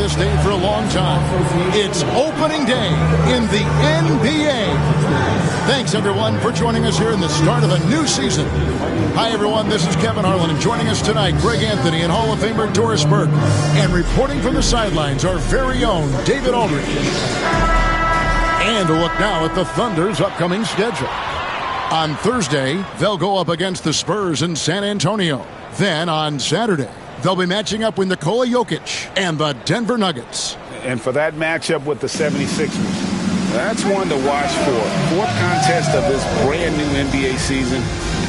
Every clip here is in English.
this day for a long time. It's opening day in the NBA. Thanks, everyone, for joining us here in the start of a new season. Hi, everyone. This is Kevin Harlan, and joining us tonight, Greg Anthony and Hall of Famer Doris Burke. And reporting from the sidelines, our very own David Aldridge. And a look now at the Thunder's upcoming schedule. On Thursday, they'll go up against the Spurs in San Antonio. Then on Saturday, they'll be matching up with Nikola Jokic and the Denver Nuggets. And for that matchup with the 76ers, that's one to watch for. Fourth contest of this brand new NBA season.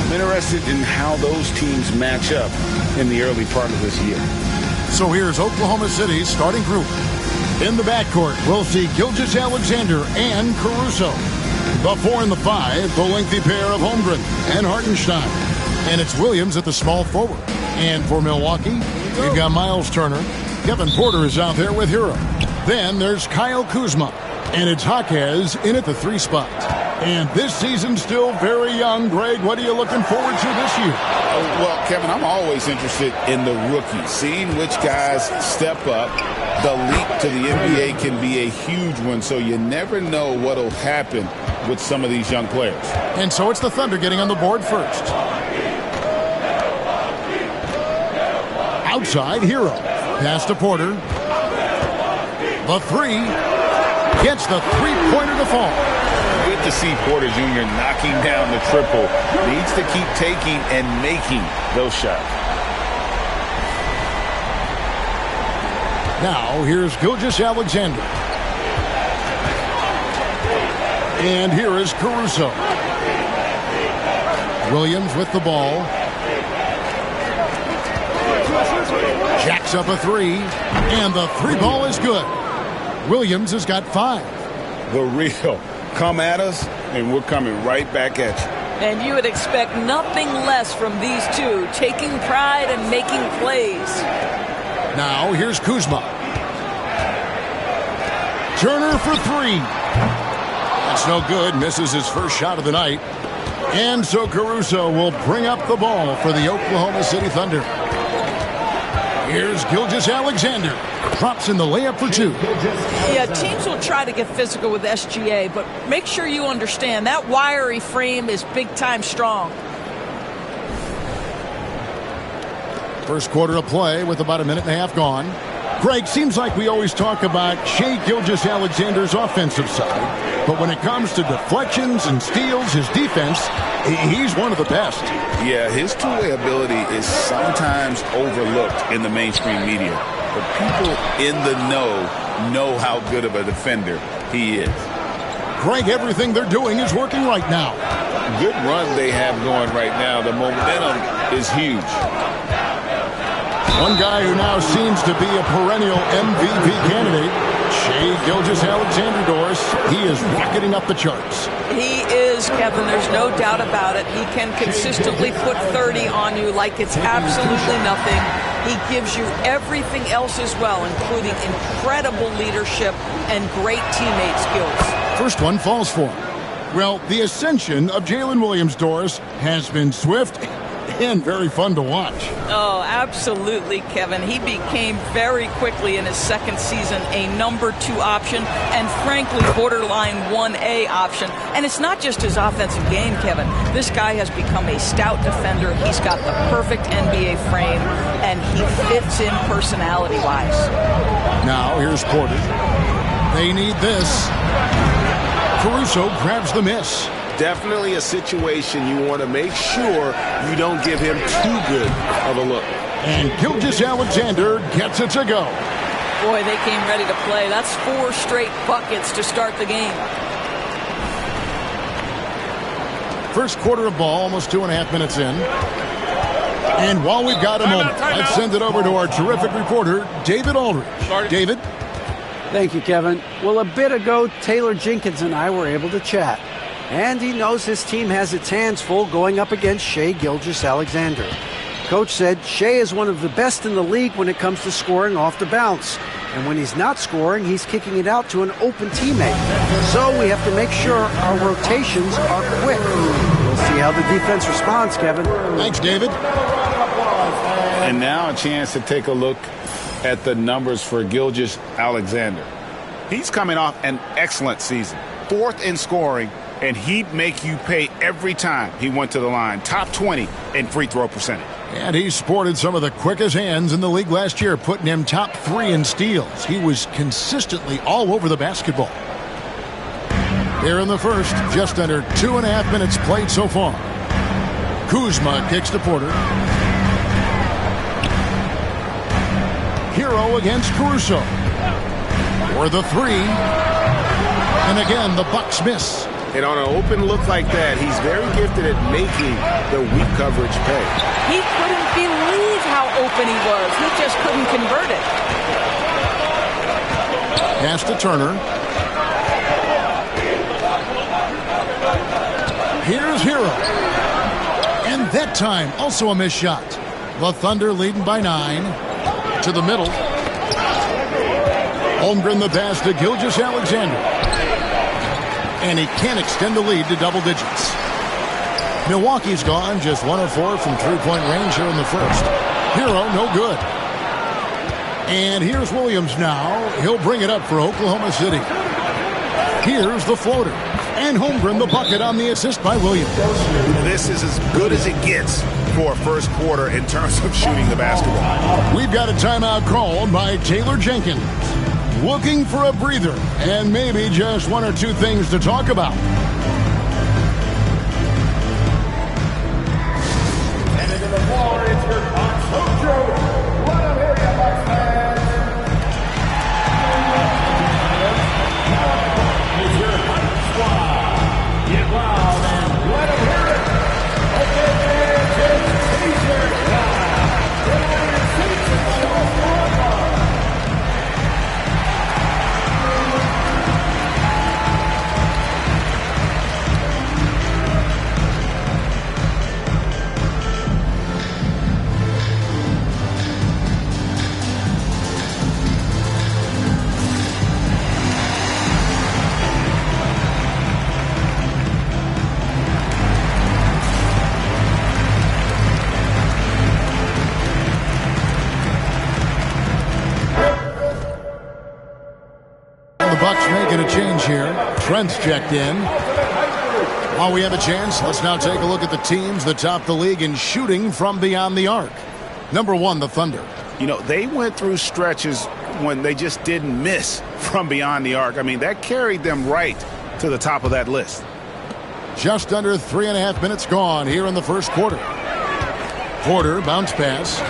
I'm interested in how those teams match up in the early part of this year. So here's Oklahoma City's starting group. In the backcourt, we'll see Gilgeous-Alexander and Caruso. The 4 and the 5, the lengthy pair of Holmgren and Hartenstein. And it's Williams at the small forward. And for Milwaukee, you've got Miles Turner. Kevin Porter is out there with Hero. Then there's Kyle Kuzma. And it's Jaquez in at the 3 spot. And this season's still very young. Greg, what are you looking forward to this year? Well, Kevin, I'm always interested in the rookies, seeing which guys step up. The leap to the NBA can be a huge one, so you never know what will happen with some of these young players. And so it's the Thunder getting on the board first. Outside, Hero. Pass to Porter. The 3. Gets the three-pointer to fall. Good to see Porter Jr. knocking down the triple. Needs to keep taking and making those shots. Now, here's Gilgeous-Alexander. And here is Caruso. Williams with the ball. Jacks up a 3. And the 3 ball is good. Williams has got 5. The real. Come at us, and we're coming right back at you. And you would expect nothing less from these two, taking pride and making plays. Now, here's Kuzma. Turner for 3. That's no good. Misses his first shot of the night. And so Caruso will bring up the ball for the Oklahoma City Thunder. Here's Gilgeous-Alexander. Drops in the layup for 2. Yeah, teams will try to get physical with SGA, but make sure you understand that wiry frame is big-time strong. First quarter of play with about a minute and a half gone. Greg, seems like we always talk about Shai Gilgeous-Alexander's offensive side, but when it comes to deflections and steals, his defense, he's one of the best. Yeah, his two-way ability is sometimes overlooked in the mainstream media, but people in the know how good of a defender he is. Greg, everything they're doing is working right now. Good run they have going right now. The momentum is huge. One guy who now seems to be a perennial MVP candidate, Shai Gilgeous-Alexander, Doris. He is rocketing up the charts. He is, Kevin. There's no doubt about it. He can consistently put 30 on you like it's absolutely nothing. He gives you everything else as well, including incredible leadership and great teammate skills. First one falls for him. Well, the ascension of Jalen Williams, Doris, has been swift and very fun to watch. Oh, absolutely, Kevin. He became very quickly in his second season a number 2 option and frankly borderline 1A option. And it's not just his offensive game, Kevin. This guy has become a stout defender. He's got the perfect NBA frame and he fits in personality-wise. Now here's Porter. They need this. Caruso grabs the miss. Definitely a situation you want to make sure you don't give him too good of a look. And Gilgeous-Alexander gets it to go. Boy, they came ready to play. That's 4 straight buckets to start the game. First quarter of ball, almost 2.5 minutes in. And while we've got a moment, let's send it over to our terrific reporter, David Aldridge. David? Thank you, Kevin. Well, a bit ago, Taylor Jenkins and I were able to chat. And he knows his team has its hands full going up against Shai Gilgeous-Alexander. Coach said Shai is one of the best in the league when it comes to scoring off the bounce. And when he's not scoring, he's kicking it out to an open teammate. So we have to make sure our rotations are quick. We'll see how the defense responds, Kevin. Thanks, David. And now a chance to take a look at the numbers for Gilgeous-Alexander. He's coming off an excellent season. 4th in scoring, and he'd make you pay every time he went to the line. Top 20 in free throw percentage. And he sported some of the quickest hands in the league last year, putting him top 3 in steals. He was consistently all over the basketball. Here in the first, just under 2.5 minutes played so far. Kuzma kicks to Porter. Hero against Caruso. For the 3. And again, the Bucks miss. And on an open look like that, he's very gifted at making the weak coverage pay. He couldn't believe how open he was. He just couldn't convert it. Pass to Turner. Here's Hero. And that time, also a missed shot. The Thunder leading by 9. To the middle. Holmgren the pass to Gilgeous-Alexander. And he can't extend the lead to double digits. Milwaukee's gone just 1 of 4 from 3-point range here in the first. Hero, no good. And here's Williams now. He'll bring it up for Oklahoma City. Here's the floater. And Holmgren the bucket on the assist by Williams. This is as good as it gets for a first quarter in terms of shooting the basketball. We've got a timeout called by Taylor Jenkins. Looking for a breather and maybe just 1 or 2 things to talk about. And into the floor, it's your Bucks Hojo. Let him hear you, Bucks fans. Now, it's your Bucks squad. Get loud and let him hear it. Okay, fans, it's T-shirt time. Get out of your seats and show us the love. Making a change here. Trent's checked in. While we have a chance, let's now take a look at the teams that top the league in shooting from beyond the arc. Number 1, the Thunder. You know, they went through stretches when they just didn't miss from beyond the arc. I mean, that carried them right to the top of that list. Just under 3.5 minutes gone here in the first quarter. Porter, bounce pass.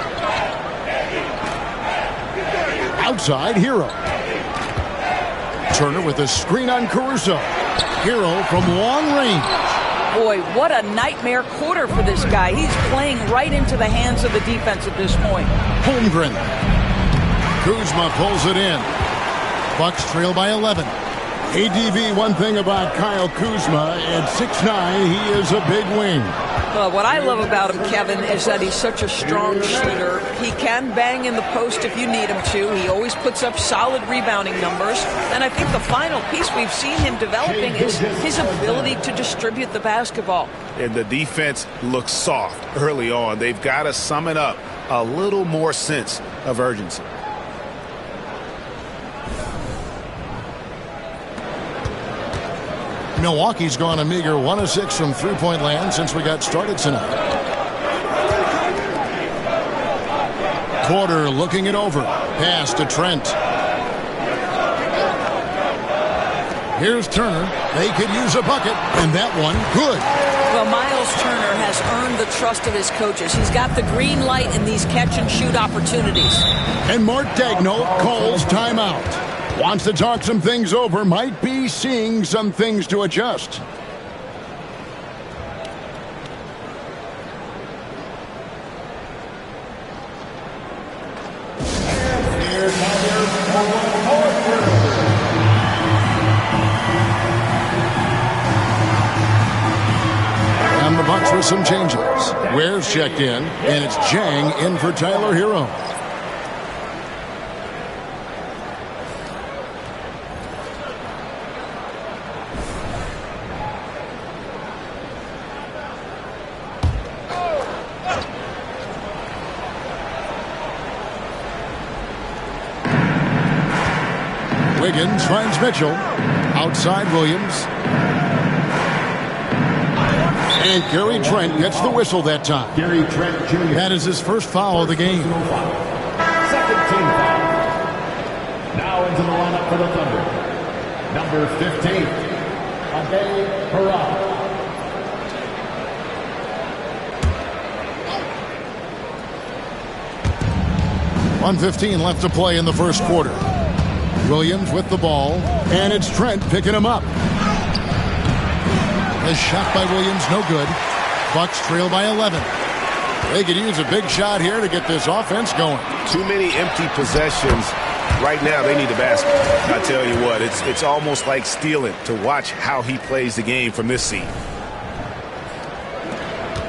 Outside, Hero. Turner with a screen on Caruso. Hero from long range. Boy, what a nightmare quarter for this guy. He's playing right into the hands of the defense at this point. Holmgren. Kuzma pulls it in. Bucks trail by 11. ADV, one thing about Kyle Kuzma, at 6'9", he is a big wing. Well, what I love about him, Kevin, is that he's such a strong shooter. He can bang in the post if you need him to. He always puts up solid rebounding numbers. And I think the final piece we've seen him developing is his ability to distribute the basketball. And the defense looks soft early on. They've got to sum it up a little more sense of urgency. Milwaukee's gone a meager 1 of 6 from three-point land since we got started tonight. Porter looking it over. Pass to Trent. Here's Turner. They could use a bucket, and that one good. Well, Miles Turner has earned the trust of his coaches. He's got the green light in these catch-and-shoot opportunities. And Mark Daigneault calls timeout. Wants to talk some things over, might be seeing some things to adjust. And the Bucks with some changes. Ware's checked in, and it's Jang in for Tyler Hero. Wiggins finds Mitchell. Outside Williams. And Gary Trent gets the whistle that time. Gary Trent Jr. That is his first foul of the game. Second team foul. Now into the lineup for the Thunder. Number 15, Abey Para. 1:15 left to play in the first quarter. Williams with the ball, and it's Trent picking him up. A shot by Williams, no good. Bucks trail by 11. They could use a big shot here to get this offense going. Too many empty possessions. Right now, they need a basket. I tell you what, it's almost like stealing to watch how he plays the game from this seat.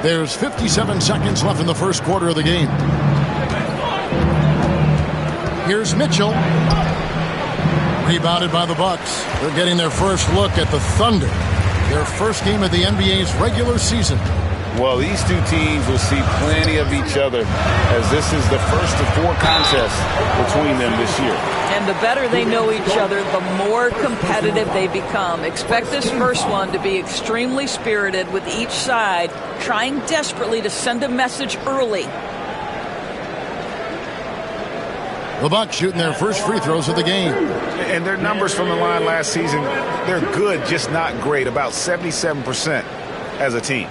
There's 57 seconds left in the first quarter of the game. Here's Mitchell. Rebounded by the Bucks. They're getting their first look at the Thunder. Their first game of the NBA's regular season. Well, these two teams will see plenty of each other as this is the first of 4 contests between them this year. And the better they know each other, the more competitive they become. Expect this first one to be extremely spirited, with each side trying desperately to send a message early. The Bucks shooting their first free throws of the game. And their numbers from the line last season, they're good, just not great. About 77% as a team.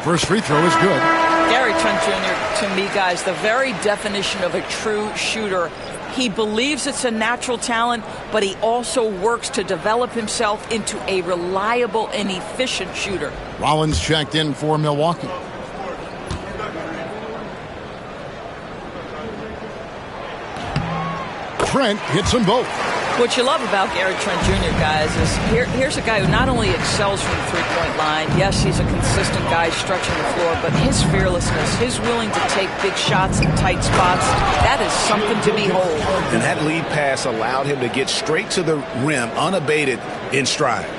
First free throw is good. Gary Trent Jr., to me, guys, the very definition of a true shooter. He believes it's a natural talent, but he also works to develop himself into a reliable and efficient shooter. Rollins checked in for Milwaukee. Trent hits them both. What you love about Gary Trent Jr., guys, is here's a guy who not only excels from the three-point line. Yes, he's a consistent guy stretching the floor, but his fearlessness, his willing to take big shots in tight spots, that is something to behold. And that lead pass allowed him to get straight to the rim, unabated in stride.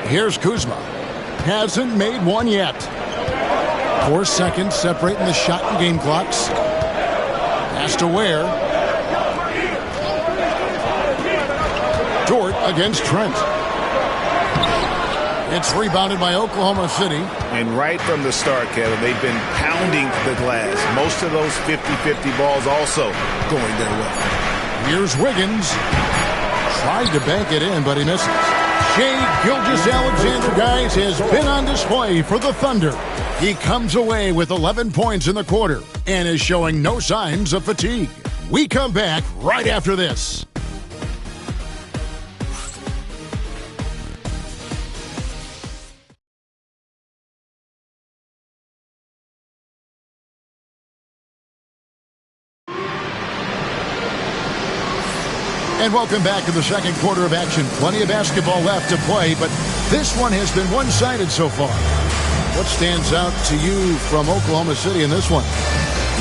Here's Kuzma. Hasn't made one yet. 4 seconds separating the shot and game clocks. Pass to Ware. Dort against Trent. It's rebounded by Oklahoma City. And right from the start, Kevin, they've been pounding the glass. Most of those 50-50 balls also going their way. Here's Wiggins. Tried to bank it in, but he misses. Shai Gilgeous-Alexander, guys, has been on display for the Thunder. He comes away with 11 points in the quarter and is showing no signs of fatigue. We come back right after this. And welcome back to the second quarter of action. Plenty of basketball left to play, but this one has been one-sided so far. What stands out to you from Oklahoma City in this one?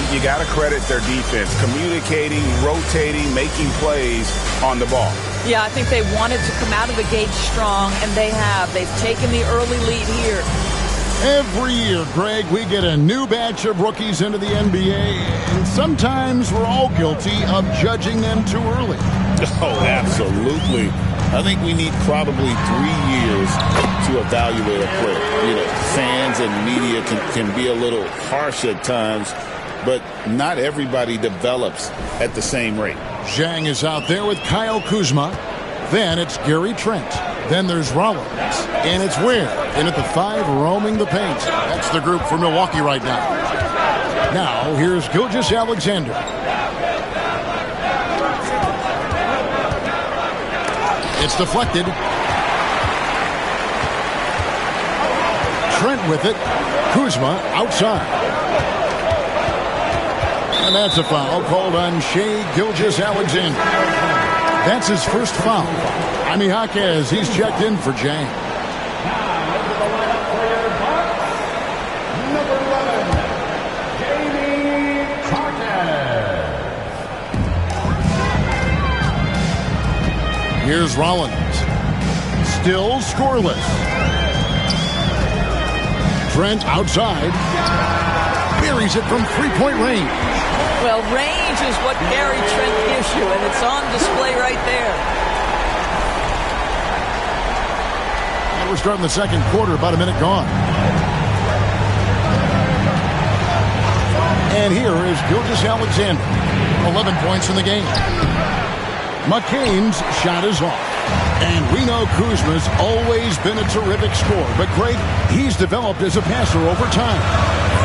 You got to credit their defense, communicating, rotating, making plays on the ball. Yeah, I think they wanted to come out of the gate strong, and they have. They've taken the early lead here. Every year, Greg, we get a new batch of rookies into the NBA, and sometimes we're all guilty of judging them too early. Oh, absolutely. I think we need probably 3 years to evaluate a player. You know, fans and media can be a little harsh at times, but not everybody develops at the same rate. Zhang is out there with Kyle Kuzma. Then it's Gary Trent. Then there's Rollins. And it's Ware in at the 5, roaming the paint. That's the group for Milwaukee right now. Now, here's Gilgeous-Alexander. It's deflected. Trent with it. Kuzma outside. And that's a foul called on Shai Gilgeous-Alexander. That's his first foul. Jaime Jaquez, he's checked in for Zhang. Here's Rollins. Still scoreless. Trent outside. Buries it from three-point range. Well, range is what Gary Trent gives you, and it's on display right there. And we're starting the second quarter, about a minute gone. And here is Gilgeous-Alexander. 11 points in the game. McCain's shot is off. And we know Kuzma's always been a terrific scorer. But, Greg, he's developed as a passer over time.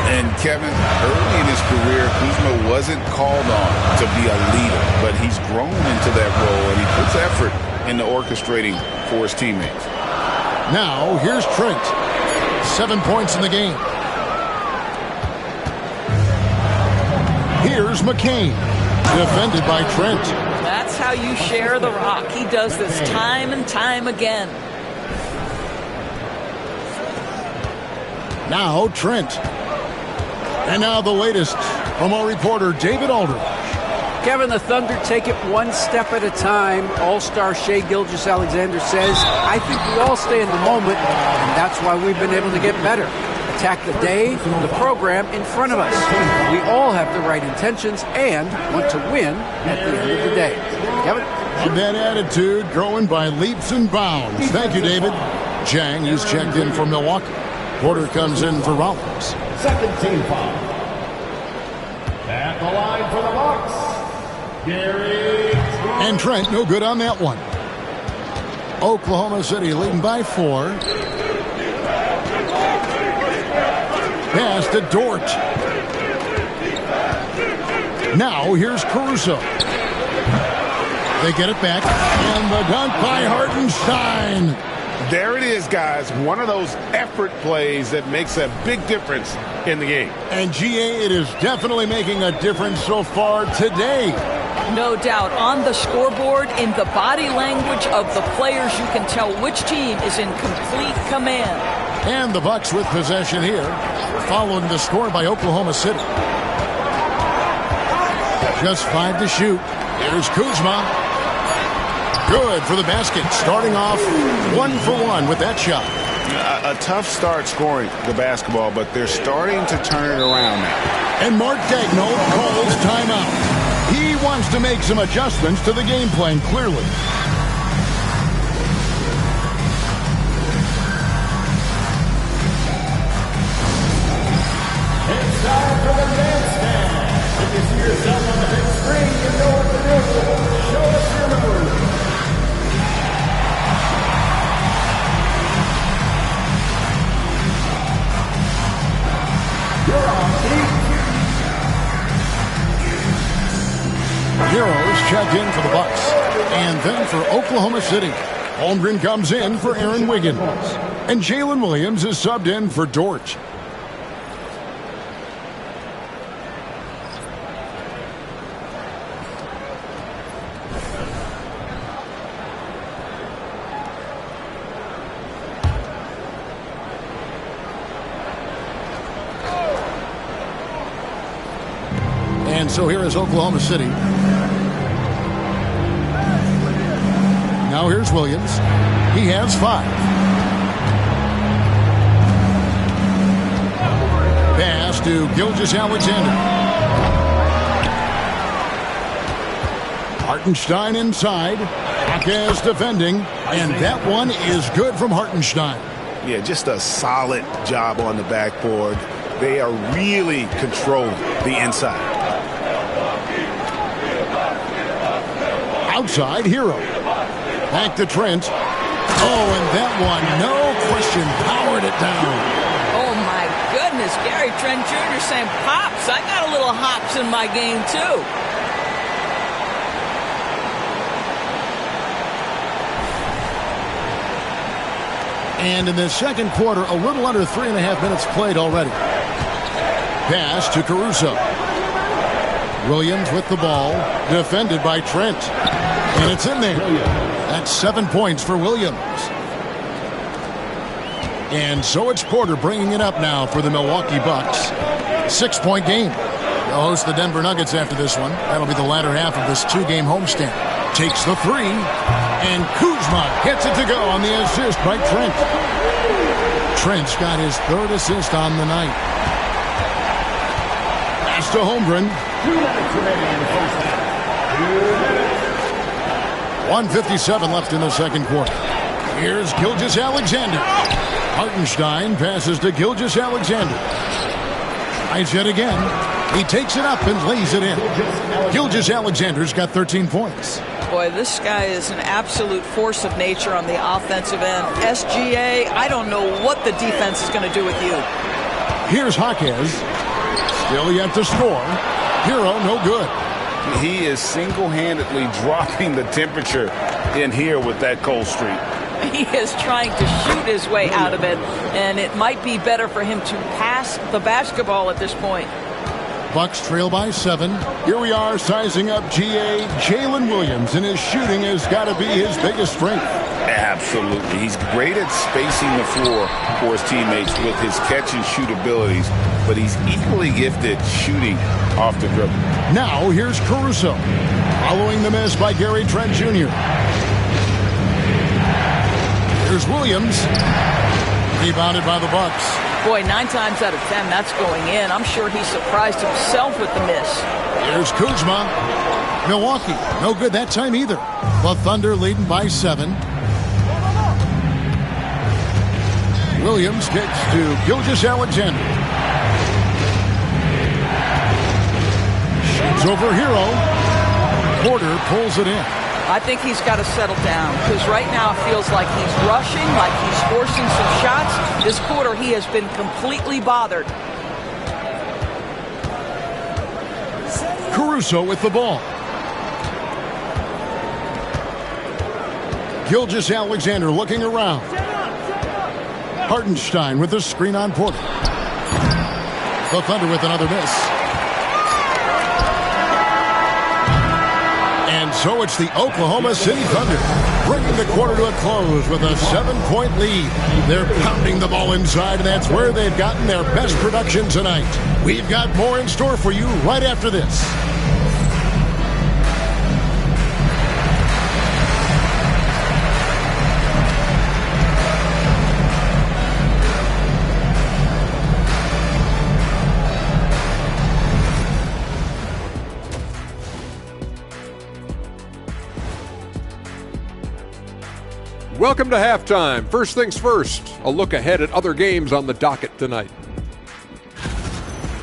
And, Kevin, early in his career, Kuzma wasn't called on to be a leader. But he's grown into that role, and he puts effort into orchestrating for his teammates. Now, here's Trent. 7 points in the game. Here's McCain. Defended by Trent. That's how you share the rock. He does this time and time again. Now Trent. And now the latest from our reporter, David Aldridge. Kevin, the Thunder take it one step at a time. All-star Shai Gilgeous-Alexander says, I think we all stay in the moment, and that's why we've been able to get better. Attack the day, the program in front of us. We all have the right intentions and want to win at the end of the day. Kevin? And that attitude growing by leaps and bounds. Thank you, David. Jang is checked in for Milwaukee. Porter comes in for Rollins. Second team foul. At the line for the Bucks, Gary Trent. And Trent, no good on that one. Oklahoma City leading by 4. Pass to Dort. Now here's Caruso. They get it back. And the dunk by Hartenstein. There it is, guys. One of those effort plays that makes a big difference in the game. And GA, it is definitely making a difference so far today. No doubt. On the scoreboard, in the body language of the players, you can tell which team is in complete command. And the Bucks with possession here, following the score by Oklahoma City. Just 5 to shoot. Here's Kuzma. Good for the basket. Starting off 1 for 1 with that shot. A tough start scoring the basketball, but they're starting to turn it around now. And Mark Daigneault calls timeout. He wants to make some adjustments to the game plan, clearly. It's time for the dance stand. If you see yourself on the big screen, you know what to do. Show us your move. You're on beat. Heroes checked in for the Bucks. And then for Oklahoma City, Holmgren comes in for Aaron Wiggins. And Jalen Williams is subbed in for Dort. And so here is Oklahoma City. Now here's Williams. He has 5. Pass to Gilgeous-Alexander. Hartenstein inside. Hawkes defending. And that one is good from Hartenstein. Yeah, just a solid job on the backboard. They are really controlling the inside. Outside, Hero. Back to Trent. Oh, and that one, no question, powered it down. Oh, my goodness. Gary Trent Jr. saying, Pops, I got a little hops in my game, too. And in the second quarter, a little under 3.5 minutes played already. Pass to Caruso. Williams with the ball, defended by Trent. And it's in there. That's 7 points for Williams. And so it's Porter bringing it up now for the Milwaukee Bucks. 6-point game. They'll host the Denver Nuggets after this one. That'll be the latter half of this 2-game homestand. Takes the three, and Kuzma gets it to go on the assist by Trent. Trent's got his third assist on the night. Pass to Holmgren. 1:57 left in the second quarter. Here's Gilgeous-Alexander. Hartenstein passes to Gilgeous-Alexander. Tries yet again. He takes it up and lays it in. Gilgeous-Alexander's got 13 points. Boy, this guy is an absolute force of nature on the offensive end. SGA, I don't know what the defense is going to do with you. Here's Jaquez. Still yet to score. Hero, no good. He is single-handedly dropping the temperature in here with that cold streak. He is trying to shoot his way out of it, and it might be better for him to pass the basketball at this point. Bucks trail by 7. Here we are sizing up GA. Jalen Williams, and his shooting has got to be his biggest strength. Absolutely. He's great at spacing the floor for his teammates with his catch-and-shoot abilities, but he's equally gifted shooting off the dribble. Now here's Caruso, following the miss by Gary Trent Jr. Here's Williams, rebounded by the Bucks. Boy, 9 times out of 10, that's going in. I'm sure he surprised himself with the miss. Here's Kuzma. Milwaukee, no good that time either. The Thunder leading by 7. Williams kicks to Gilgeous-Alexander. Shoots over Hero. Porter pulls it in. I think he's got to settle down because right now it feels like he's rushing, like he's forcing some shots. This quarter he has been completely bothered. Caruso with the ball. Gilgeous-Alexander looking around. Hartenstein with the screen on Porter. The Thunder with another miss. And so it's the Oklahoma City Thunder bringing the quarter to a close with a 7-point lead. They're pounding the ball inside, and that's where they've gotten their best production tonight. We've got more in store for you right after this. Welcome to halftime. First things first, a look ahead at other games on the docket tonight.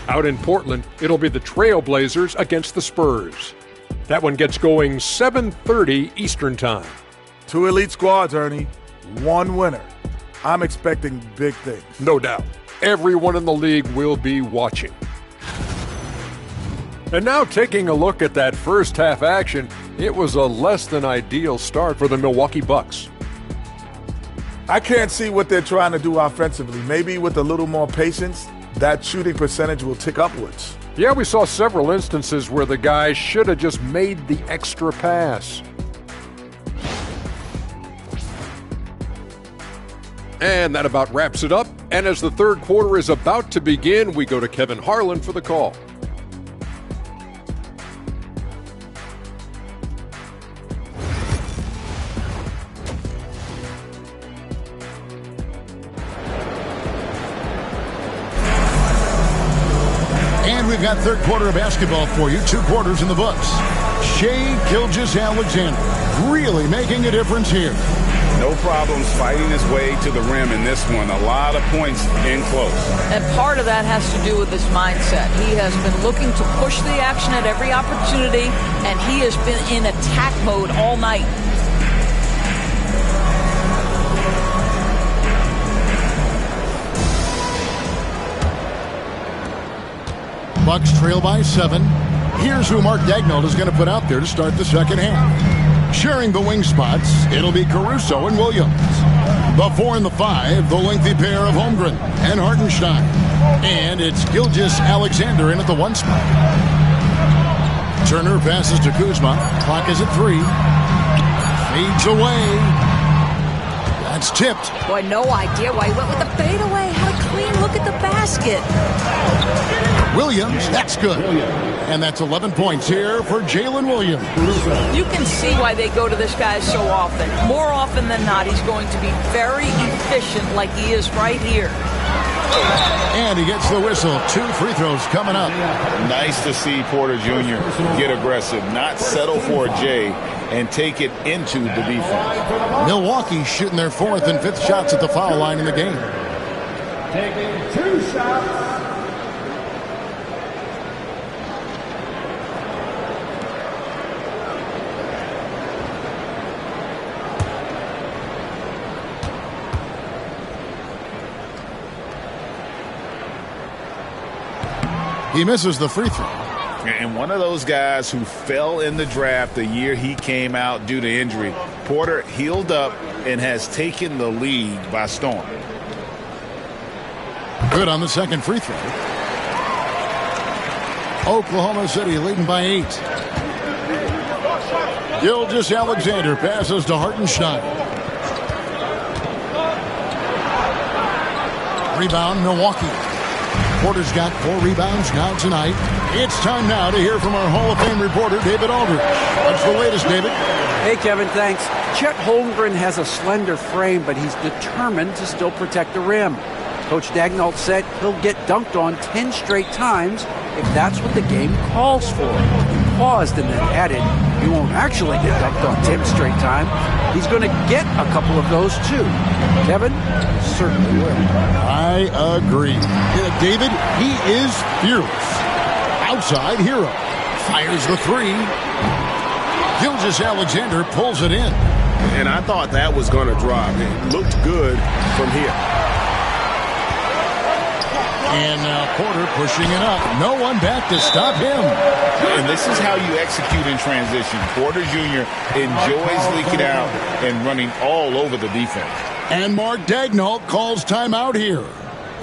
Out in Portland, it'll be the Trailblazers against the Spurs. That one gets going 7:30 Eastern Time. 2 elite squads, Ernie. 1 winner. I'm expecting big things. No doubt. Everyone in the league will be watching. And now taking a look at that first half action, it was a less than ideal start for the Milwaukee Bucks. I can't see what they're trying to do offensively. Maybe with a little more patience, that shooting percentage will tick upwards. Yeah, we saw several instances where the guys should have just made the extra pass. And that about wraps it up. And as the third quarter is about to begin, we go to Kevin Harlan for the call. We've got third quarter of basketball for you. 2 quarters in the books. Shai Gilgeous-Alexander really making a difference here. No problems fighting his way to the rim in this one. A lot of points in close. And part of that has to do with his mindset. He has been looking to push the action at every opportunity, and he has been in attack mode all night. Bucks trail by 7. Here's who Mark Daigneault is going to put out there to start the second half. Sharing the wing spots, it'll be Caruso and Williams. The 4 and the 5, the lengthy pair of Holmgren and Hartenstein. And it's Gilgeous-Alexander in at the 1 spot. Turner passes to Kuzma. Clock is at 3. Fades away. That's tipped. Boy, no idea why he went with the fadeaway. Had a clean look at the basket. Williams, that's good. And that's 11 points here for Jalen Williams. You can see why they go to this guy so often. More often than not, he's going to be very efficient like he is right here. And he gets the whistle. 2 free throws coming up. Nice to see Porter Jr. get aggressive, not settle for a J, and take it into the defense. Milwaukee shooting their 4th and 5th shots at the foul line in the game. Taking 2 shots. He misses the free throw. And one of those guys who fell in the draft the year he came out due to injury. Porter healed up and has taken the league by storm. Good on the second free throw. Oklahoma City leading by 8. Gilgeous-Alexander passes to Hartenstein. Rebound, Milwaukee. Porter's got 4 rebounds now tonight. It's time now to hear from our Hall of Fame reporter, David Aldridge. What's the latest, David? Hey, Kevin, thanks. Chet Holmgren has a slender frame, but he's determined to still protect the rim. Coach Daigneault said he'll get dunked on 10 straight times if that's what the game calls for. He paused and then added, he won't actually get dunked on 10 straight times. He's going to get a couple of those, too. Kevin certainly will. I agree. Yeah, David, he is fearless. Outside, Hero fires the 3. Gilgeous-Alexander pulls it in. And I thought that was going to drop. It looked good from here. And now Porter pushing it up. No one back to stop him. And this is how you execute in transition. Porter Jr. enjoys leaking out and running all over the defense. And Mark Daigneault calls timeout here.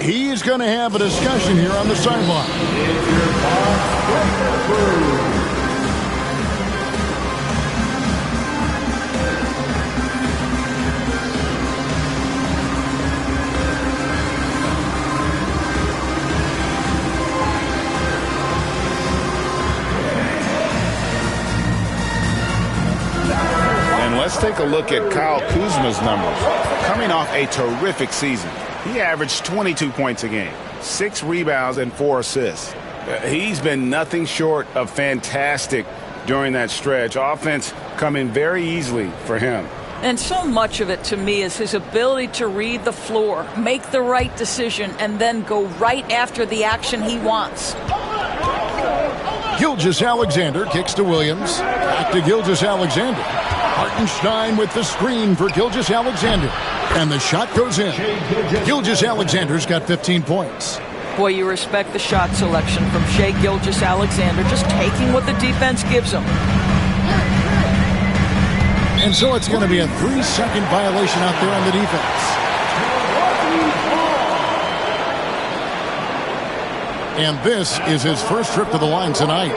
He's going to have a discussion here on the sideline. Let's take a look at Kyle Kuzma's numbers. Coming off a terrific season, he averaged 22 points a game, 6 rebounds, and 4 assists. He's been nothing short of fantastic during that stretch. Offense coming very easily for him. And so much of it to me is his ability to read the floor, make the right decision, and then go right after the action he wants. Gilgeous-Alexander kicks to Williams. Back to Gilgeous-Alexander. Hartenstein with the screen for Gilgeous-Alexander. And the shot goes in. Gilgeous-Alexander's got 15 points. Boy, you respect the shot selection from Shai Gilgeous-Alexander, just taking what the defense gives him. And so it's going to be a 3-second violation out there on the defense. And this is his first trip to the line tonight.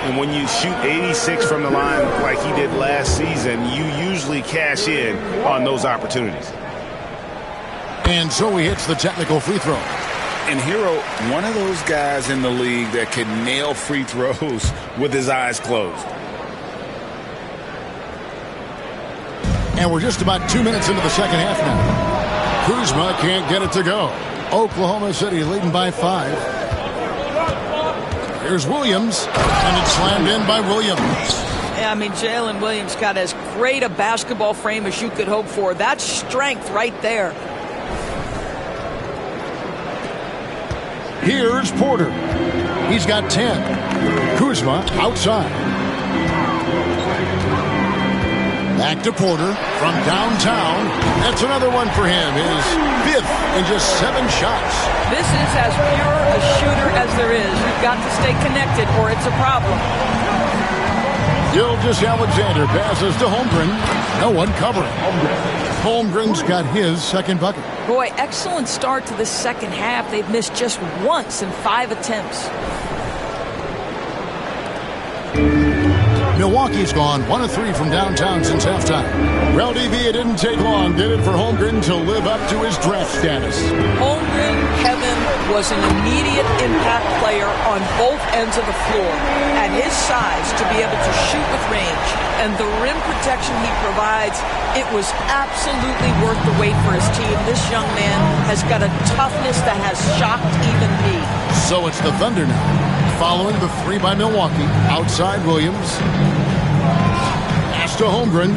And when you shoot 86 from the line like he did last season, you usually cash in on those opportunities. And so he hits the technical free throw. And Hero, one of those guys in the league that can nail free throws with his eyes closed. And we're just about 2 minutes into the second half now. Kuzma can't get it to go. Oklahoma City leading by 5. Here's Williams, and it's slammed in by Williams. Yeah, I mean, Jalen Williams got as great a basketball frame as you could hope for. That's strength right there. Here's Porter. He's got 10. Kuzma outside. Back to Porter from downtown. That's another one for him. His 5th in just 7 shots. This is as pure a shooter as there is. You've got to stay connected or it's a problem. Gilgeous-Alexander passes to Holmgren. No one covering. Holmgren's got his second bucket. Boy, excellent start to the second half. They've missed just once in 5 attempts. Milwaukee's gone 1 of 3 from downtown since halftime. Well, DB, it didn't take long, did it, for Holmgren to live up to his draft status? Holmgren, Kevin, was an immediate impact player on both ends of the floor. At his size, to be able to shoot with range and the rim protection he provides, it was absolutely worth the wait for his team. This young man has got a toughness that has shocked even me. So it's the Thunder now. Following the 3 by Milwaukee. Outside Williams. Pass to Holmgren.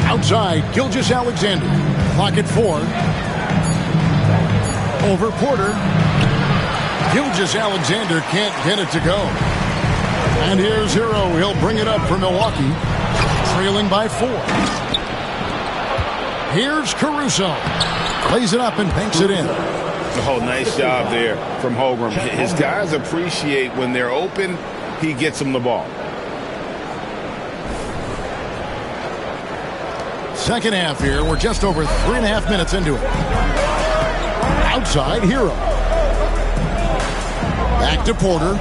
Outside Gilgeous-Alexander. Clock at 4. Over Porter. Gilgeous-Alexander can't get it to go. And here's Hero. He'll bring it up for Milwaukee. Trailing by 4. Here's Caruso. Plays it up and banks it in. Oh, nice job there from Holmgren. His guys appreciate when they're open, he gets them the ball. Second half here. We're just over 3.5 minutes into it. Outside, Hero. Back to Porter.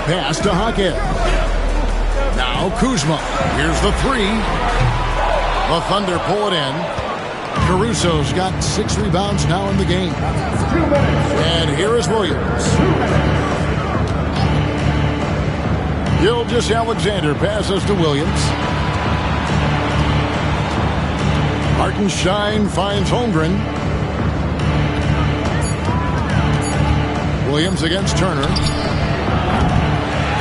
Pass to Hackett. Now Kuzma. Here's the 3. The Thunder pull it in. Caruso's got 6 rebounds now in the game. And here is Williams. Gilgeous-Alexander passes to Williams. Hartenstein finds Holmgren. Williams against Turner.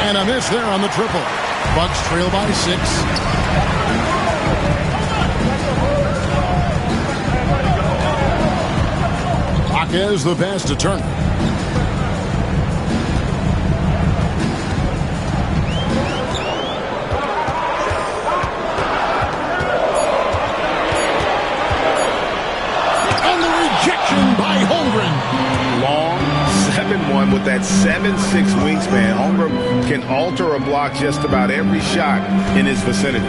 And a miss there on the triple. Bucks trail by 6. Is the pass to Turner. And the rejection by Holmgren. Long 7-1 with that 7'6" wingspan. Holmgren can alter a block just about every shot in his vicinity.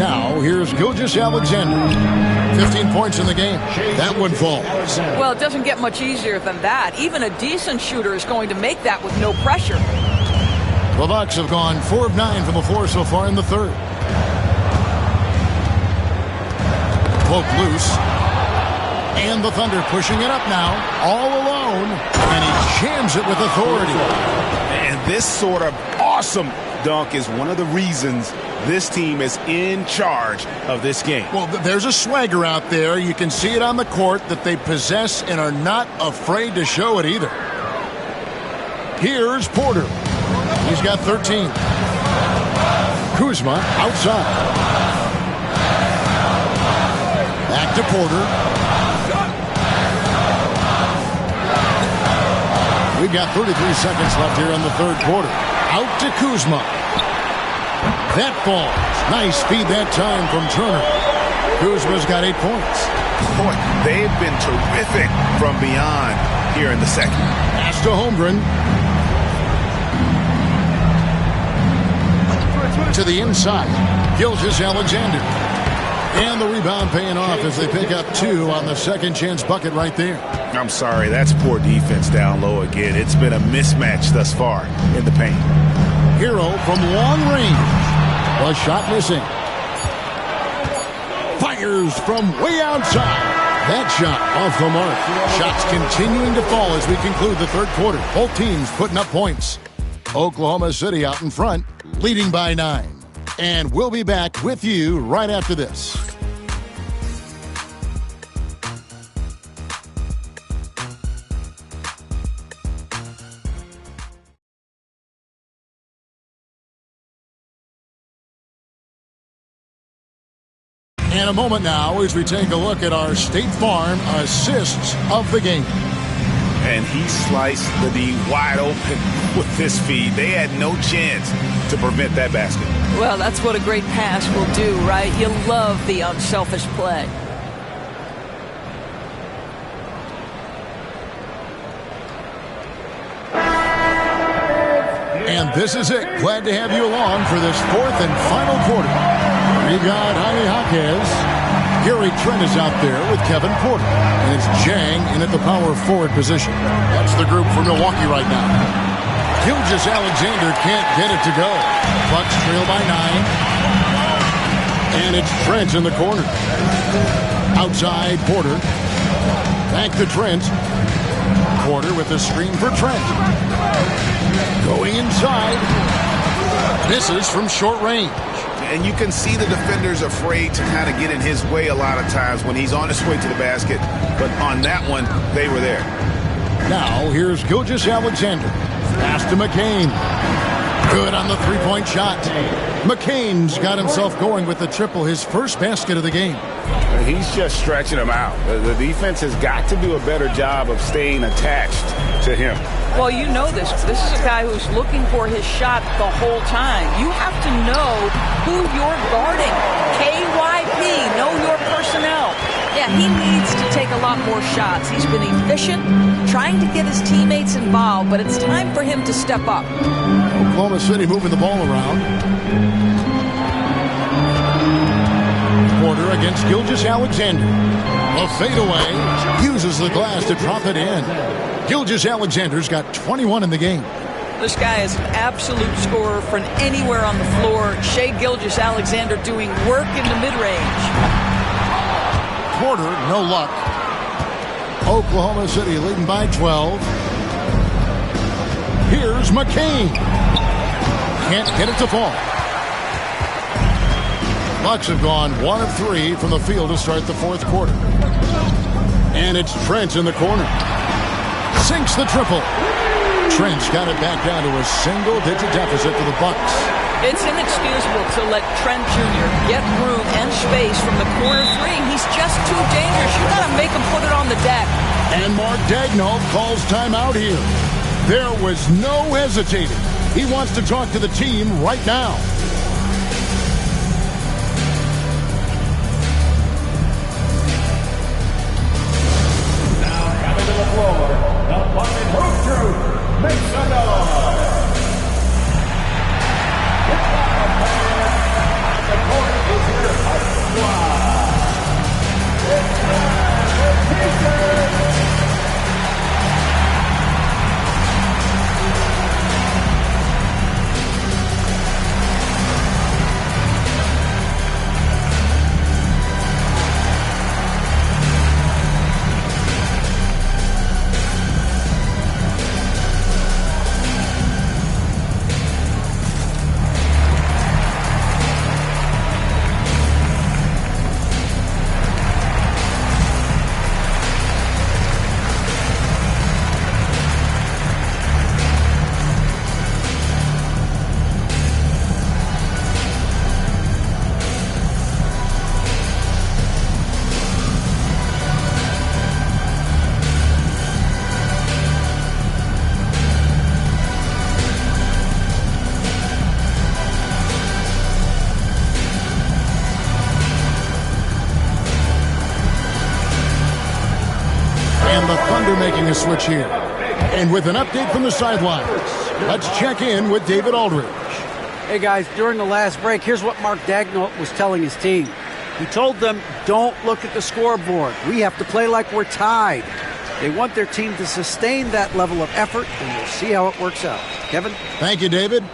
Now here's Gilgeous-Alexander. 15 points in the game. That one falls. Well, it doesn't get much easier than that. Even a decent shooter is going to make that with no pressure. The Bucks have gone 4 of 9 from the floor so far in the third. Poke loose. And the Thunder pushing it up now. All alone. And he jams it with authority. And this sort of awesome dunk is one of the reasons this team is in charge of this game. Well, there's a swagger out there. You can see it on the court that they possess and are not afraid to show it either. Here's Porter. He's got 13. Kuzma outside. Back to Porter. We've got 33 seconds left here in the third quarter. Out to Kuzma. That falls. Nice speed that time from Turner. Kuzma's got 8 points. Boy, they've been terrific from beyond here in the second. Pass to Holmgren. To the inside. Gilgeous-Alexander. And the rebound paying off as they pick up 2 on the second chance bucket right there. I'm sorry, that's poor defense down low again. It's been a mismatch thus far in the paint. Hero from long range. A shot missing. Fires from way outside. That shot off the mark. Shots continuing to fall as we conclude the third quarter. Both teams putting up points. Oklahoma City out in front, leading by 9. And we'll be back with you right after this. In a moment now as we take a look at our State Farm assists of the game. And he sliced the D wide open with this feed. They had no chance to prevent that basket. Well, that's what a great pass will do, right? You love the unselfish play. And this is it. Glad to have you along for this fourth and final quarter. We got Jaime Jaquez. Gary Trent is out there with Kevin Porter. And it's Jang in at the power forward position. That's the group for Milwaukee right now. Gilgeous-Alexander can't get it to go. Bucks trail by 9. And it's Trent in the corner. Outside, Porter. Back to Trent. Porter with the screen for Trent. Going inside. Misses from short range. And you can see the defenders afraid to kind of get in his way a lot of times when he's on his way to the basket. But on that one, they were there. Now, here's Gilgeous-Alexander. Pass to McCain. Good on the three-point shot. McCain's got himself going with the triple, his first basket of the game. He's just stretching him out. The defense has got to do a better job of staying attached to him. Well, you know this. This is a guy who's looking for his shot the whole time. You have to know who you're guarding. KYP, know your personnel. Yeah, he needs to take a lot more shots. He's been efficient, trying to get his teammates involved, but it's time for him to step up. Oklahoma City moving the ball around. Porter against Gilgeous-Alexander. A fadeaway. Uses the glass to drop it in. Gilgeous-Alexander's got 21 in the game. This guy is an absolute scorer from anywhere on the floor. Shai Gilgeous-Alexander doing work in the mid-range. Porter, no luck. Oklahoma City leading by 12. Here's McCain. Can't get it to fall. Bucks have gone 1 of 3 from the field to start the fourth quarter. And it's Trent in the corner. Sinks the triple. Trent's got it back down to a single-digit deficit for the Bucks. It's inexcusable to let Trent Jr. get room and space from the corner three. He's just too dangerous. You got to make him put it on the deck. And Mark Daigneault calls timeout here. There was no hesitating. He wants to talk to the team right now. Now coming to the floor, the Barton Hoop Troop makes some noise. It's now playing on the court is your Hart Squad. It's time for Pacers. Making a switch here. And with an update from the sidelines, let's check in with David Aldridge. Hey guys, during the last break, here's what Mark Daigneault was telling his team. He told them, don't look at the scoreboard. We have to play like we're tied. They want their team to sustain that level of effort, and we'll see how it works out. Kevin? Thank you, David.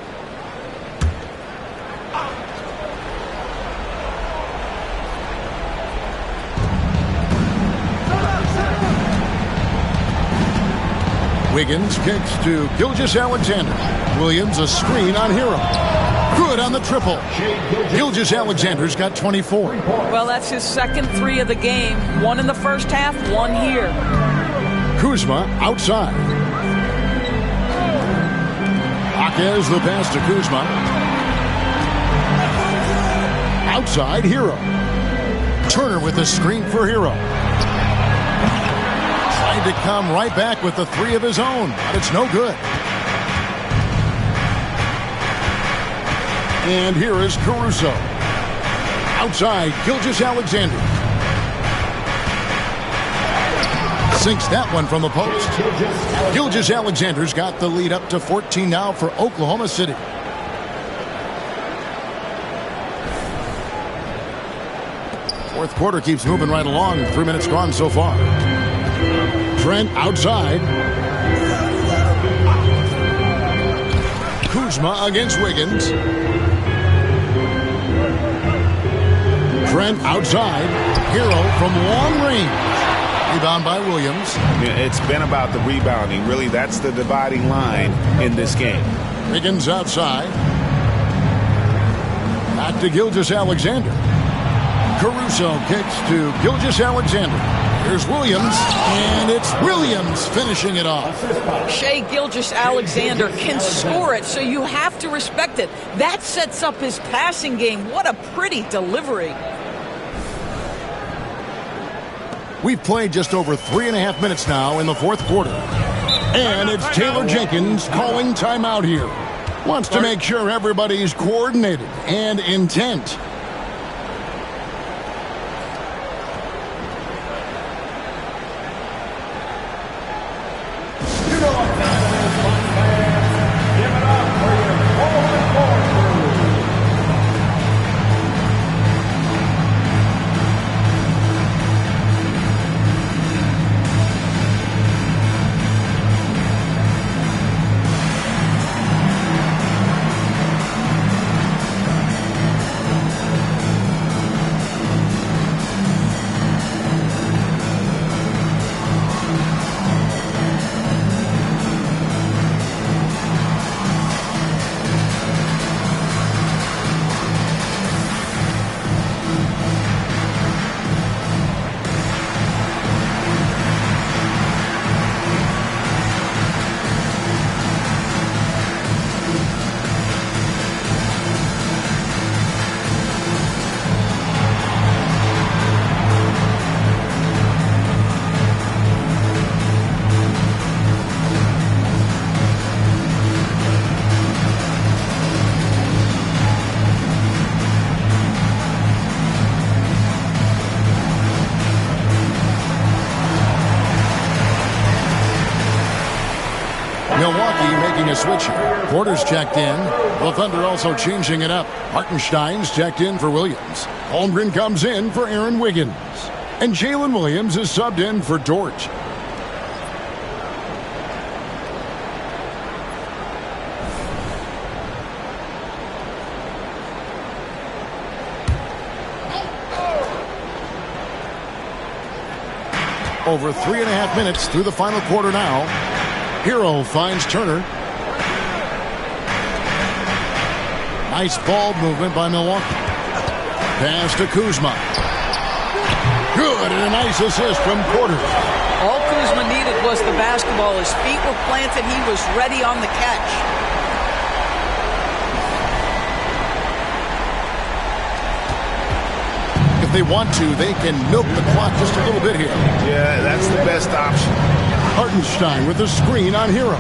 Wiggins kicks to Gilgeous-Alexander. Williams a screen on Hero. Good on the triple. Gilgeous-Alexander's got 24. Well, that's his second three of the game. One in the first half, one here. Kuzma outside. Jaquez the pass to Kuzma. Outside, Hero. Turner with the screen for Hero. To come right back with the three of his own, but it's no good. And here is Caruso. Outside, Gilgeous-Alexander. Sinks that one from the post. Gilgeous-Alexander's got the lead up to 14 now for Oklahoma City. Fourth quarter keeps moving right along. 3 minutes gone so far. Trent outside. Kuzma against Wiggins. Trent outside. Hero from long range. Rebound by Williams. It's been about the rebounding. Really, that's the dividing line in this game. Wiggins outside. Back to Gilgeous-Alexander. Caruso kicks to Gilgeous-Alexander. Here's Williams, and it's Williams finishing it off. Shai Gilgeous-Alexander can score it, so you have to respect it. That sets up his passing game. What a pretty delivery. We've played just over 3.5 minutes now in the fourth quarter. And it's Taylor Jenkins calling timeout here. Wants to make sure everybody's coordinated and intent. Milwaukee making a switch here. Porter's checked in. The Thunder also changing it up. Hartenstein's checked in for Williams. Holmgren comes in for Aaron Wiggins. And Jalen Williams is subbed in for Dort. Over 3.5 minutes through the final quarter now. Hero finds Turner. Nice ball movement by Milwaukee. Pass to Kuzma. Good, and a nice assist from Porter. All Kuzma needed was the basketball. His feet were planted. He was ready on the catch. If they want to, they can milk the clock just a little bit here. Yeah, that's the best option. Hartenstein with the screen on Hero.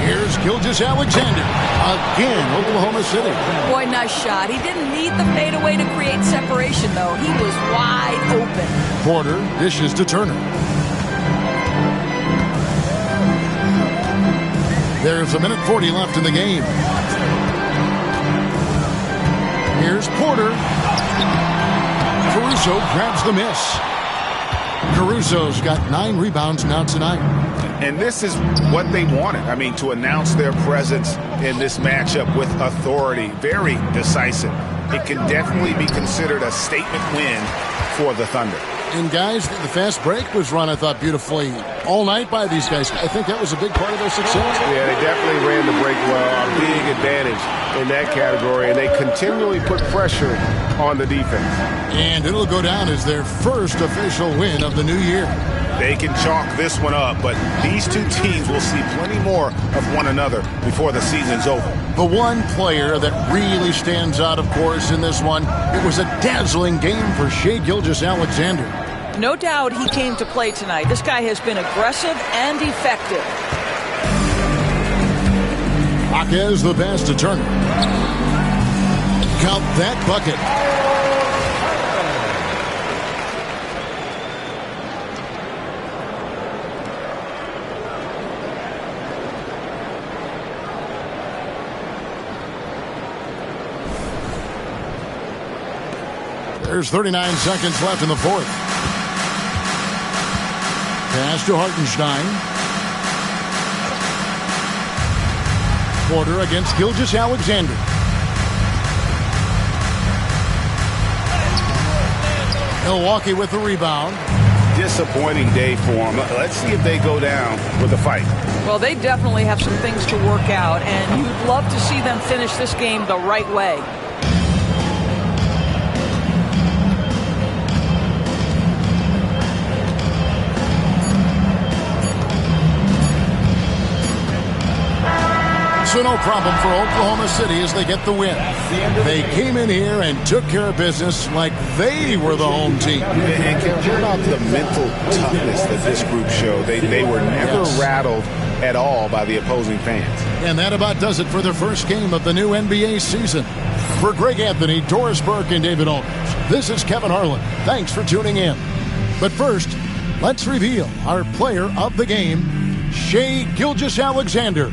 Here's Gilgeous-Alexander. Again, Oklahoma City. Boy, nice shot. He didn't need the fadeaway to create separation, though. He was wide open. Porter dishes to Turner. There's 1:40 left in the game. Here's Porter. Caruso grabs the miss. Caruso's got 9 rebounds now tonight. And this is what they wanted. I mean, to announce their presence in this matchup with authority. Very decisive. It can definitely be considered a statement win for the Thunder. And guys, the fast break was run, I thought, beautifully all night by these guys. I think that was a big part of their success. Yeah, they definitely ran the break well. A big advantage in that category, and they continually put pressure on the defense. And it'll go down as their first official win of the new year. They can chalk this one up, but these two teams will see plenty more of one another before the season's over. The one player that really stands out, of course, in this one, it was a dazzling game for Shai Gilgeous-Alexander. No doubt he came to play tonight. This guy has been aggressive and effective. Jaquez the pass to Turner. Count that bucket. There's 39 seconds left in the fourth. Pass to Hartenstein. Porter against Gilgeous-Alexander. Milwaukee with the rebound. Disappointing day for them. Let's see if they go down with a fight. Well, they definitely have some things to work out, and you'd love to see them finish this game the right way. So no problem for Oklahoma City as they get the win. They came in here and took care of business like they were the home team. And care about the mental toughness that this group showed. They were never rattled at all by the opposing fans. And that about does it for the first game of the new NBA season. For Greg Anthony, Doris Burke, and David Aldridge, this is Kevin Harlan. Thanks for tuning in. But first, let's reveal our player of the game, Shai Gilgeous-Alexander.